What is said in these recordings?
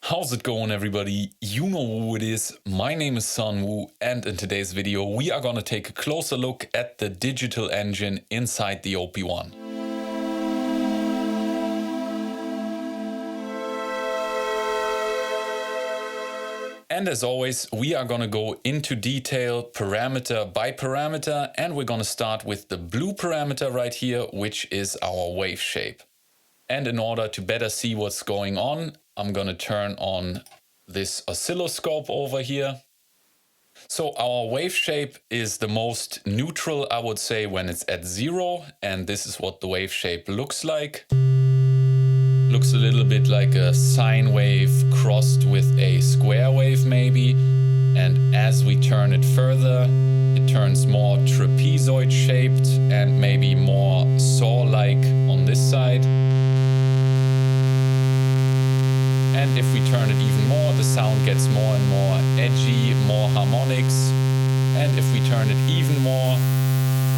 How's it going, everybody? You know who it is. My name is Sunwoo, and in today's video we are going to take a closer look at the digital engine inside the OP-1. And as always, we are going to go into detail parameter by parameter, and we're going to start with the blue parameter right here, which is our wave shape. And in order to better see what's going on, I'm going to turn on this oscilloscope over here. So our wave shape is the most neutral, I would say, when it's at 0. And this is what the wave shape looks like. Looks a little bit like a sine wave crossed with a square wave maybe. And as we turn it further, it turns more trapezoid shaped and maybe more saw-like on this side. And if we turn it even more, the sound gets more and more edgy, more harmonics. And if we turn it even more,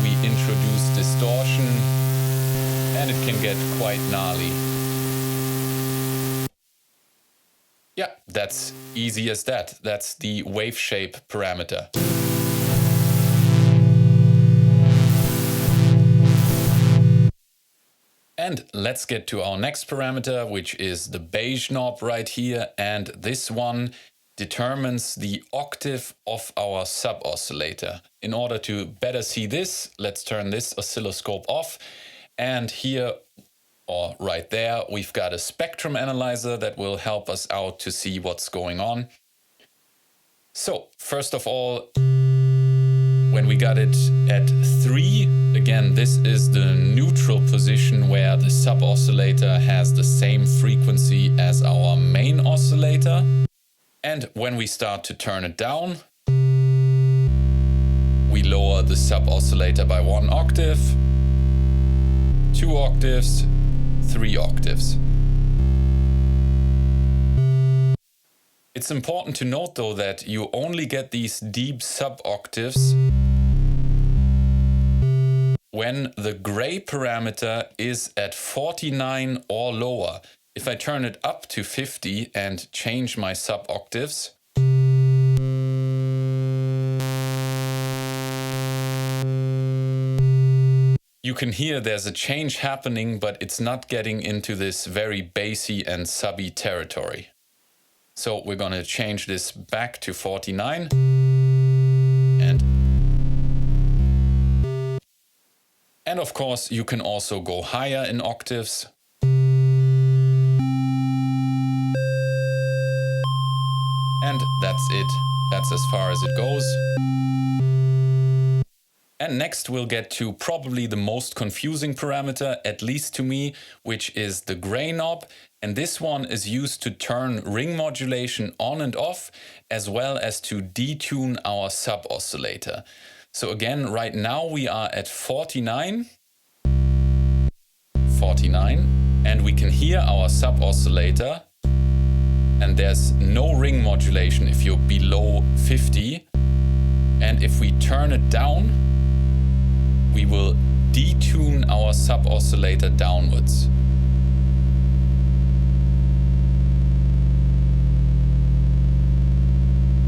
we introduce distortion, and it can get quite gnarly. Yeah, that's easy as that. That's the wave shape parameter. And let's get to our next parameter, which is the BEIGE knob right here. And this one determines the octave of our sub-oscillator. In order to better see this, let's turn this oscilloscope off. And here, or right there, we've got a spectrum analyzer that will help us out to see what's going on. So first of all, when we got it at 3, again, this is the neutral position where the sub-oscillator has the same frequency as our main oscillator. And when we start to turn it down, we lower the sub-oscillator by 1 octave, 2 octaves, 3 octaves. It's important to note though that you only get these deep sub-octaves when the gray parameter is at 49 or lower. If I turn it up to 50 and change my sub-octaves, you can hear there's a change happening, but it's not getting into this very bassy and subby territory. So we're going to change this back to 49. And of course, you can also go higher in octaves. And that's it. That's as far as it goes. And next we'll get to probably the most confusing parameter, at least to me, which is the gray knob. And this one is used to turn ring modulation on and off, as well as to detune our sub-oscillator. So again, right now we are at 49, and we can hear our sub-oscillator, and there's no ring modulation if you're below 50. And if we turn it down, we will detune our sub-oscillator downwards.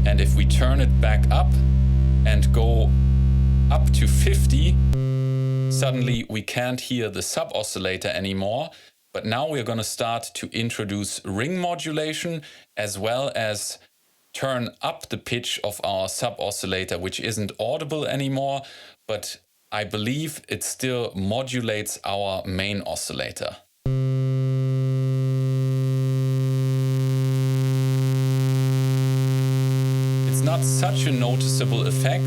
And if we turn it back up and go up to 50, suddenly we can't hear the sub-oscillator anymore. But now we're going to start to introduce ring modulation as well as turn up the pitch of our sub-oscillator, which isn't audible anymore, but I believe it still modulates our main oscillator. It's not such a noticeable effect,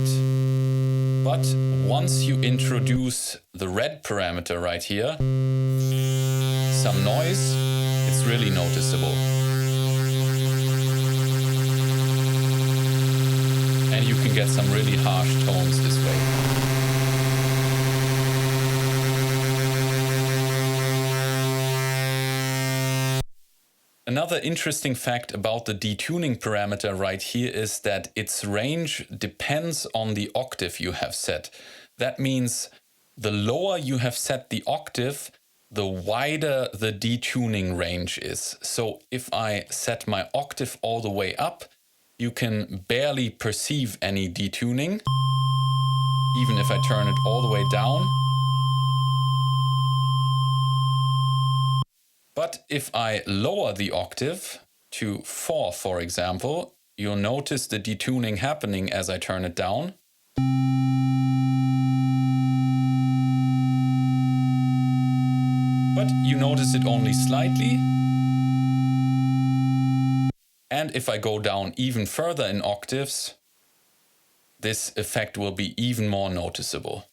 but once you introduce the red parameter right here, some noise, it's really noticeable. And you can get some really harsh tones this way. Another interesting fact about the detuning parameter right here is that its range depends on the octave you have set. That means the lower you have set the octave, the wider the detuning range is. So if I set my octave all the way up, you can barely perceive any detuning. Even if I turn it all the way down. But if I lower the octave to 4, for example, you'll notice the detuning happening as I turn it down. But you notice it only slightly. And if I go down even further in octaves, this effect will be even more noticeable.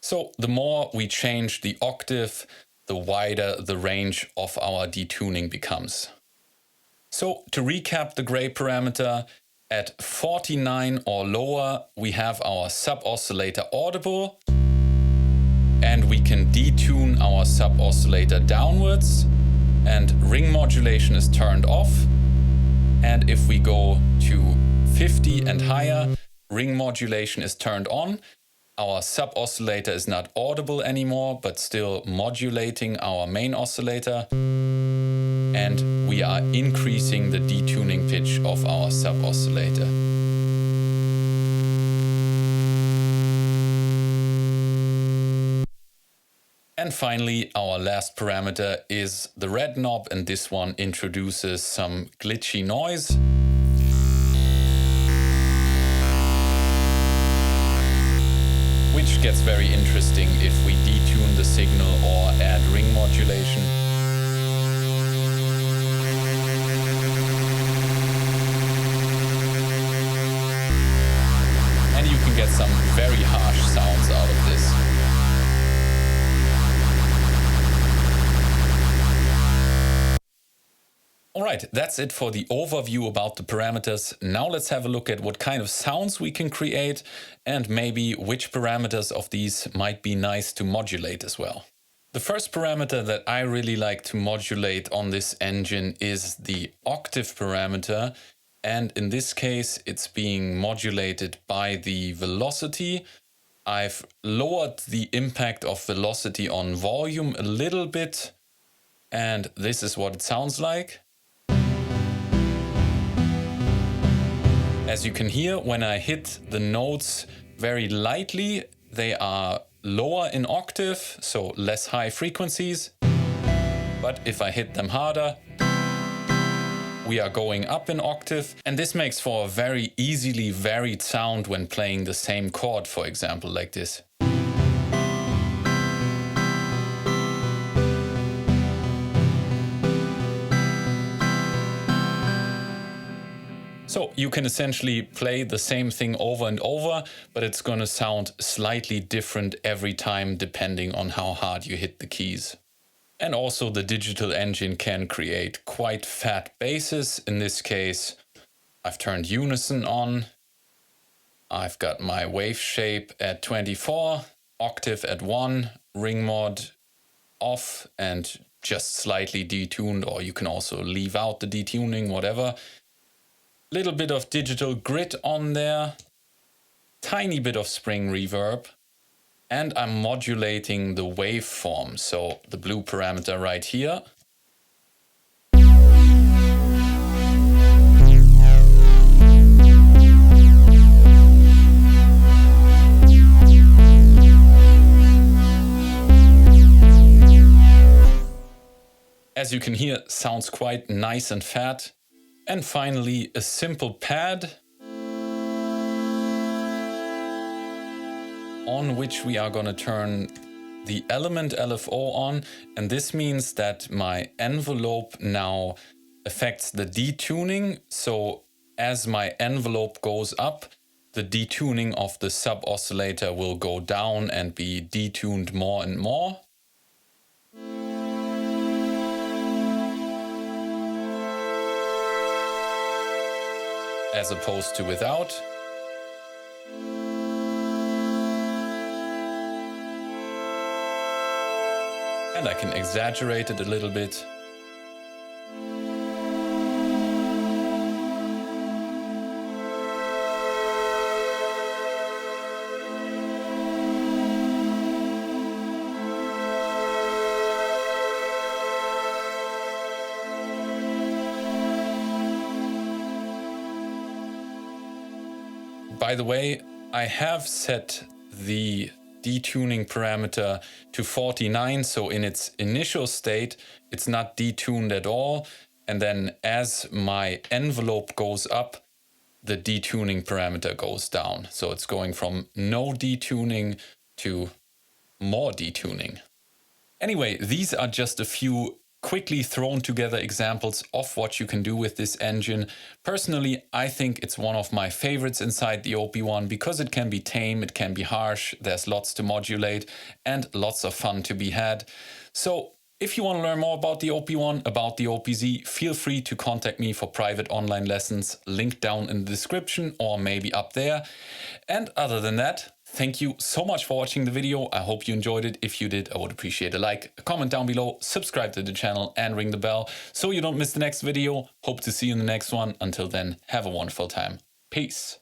So the more we change the octave, the wider the range of our detuning becomes. So to recap the gray parameter, at 49 or lower, we have our sub-oscillator audible, and we can detune our sub-oscillator downwards, and ring modulation is turned off. And if we go to 50 and higher, ring modulation is turned on. Our sub-oscillator is not audible anymore, but still modulating our main oscillator. And we are increasing the detuning pitch of our sub-oscillator. And finally, our last parameter is the red knob, and this one introduces some glitchy noise. Which gets very interesting if we detune the signal or add ring modulation. And you can get some very harsh sounds out of this. Alright, that's it for the overview about the parameters. Now let's have a look at what kind of sounds we can create and maybe which parameters of these might be nice to modulate as well. The first parameter that I really like to modulate on this engine is the octave parameter, and in this case it's being modulated by the velocity. I've lowered the impact of velocity on volume a little bit, and this is what it sounds like. As you can hear, when I hit the notes very lightly, they are lower in octave, so less high frequencies. But if I hit them harder, we are going up in octave. And this makes for a very easily varied sound when playing the same chord, for example, like this. So you can essentially play the same thing over and over, but it's going to sound slightly different every time depending on how hard you hit the keys. And also the digital engine can create quite fat basses. In this case, I've turned unison on. I've got my wave shape at 24, octave at 1, ring mod off and just slightly detuned, or you can also leave out the detuning, whatever. Little bit of digital grid on there, tiny bit of spring reverb, and I'm modulating the waveform, so the blue parameter right here. As you can hear, sounds quite nice and fat. And finally, a simple pad on which we are going to turn the element LFO on. And this means that my envelope now affects the detuning. So as my envelope goes up, the detuning of the sub-oscillator will go down and be detuned more and more. As opposed to without. And I can exaggerate it a little bit. By the way, I have set the detuning parameter to 49, so in its initial state, it's not detuned at all. And then as my envelope goes up, the detuning parameter goes down. So it's going from no detuning to more detuning. Anyway, these are just a few quickly thrown together examples of what you can do with this engine. Personally, I think it's one of my favorites inside the OP-1 because it can be tame, it can be harsh, there's lots to modulate and lots of fun to be had. So if you want to learn more about the OP-1, about the OP-Z, feel free to contact me for private online lessons, link down in the description or maybe up there. And other than that, thank you so much for watching the video. I hope you enjoyed it. If you did, I would appreciate a like, a comment down below, subscribe to the channel and ring the bell so you don't miss the next video. Hope to see you in the next one. Until then, have a wonderful time. Peace.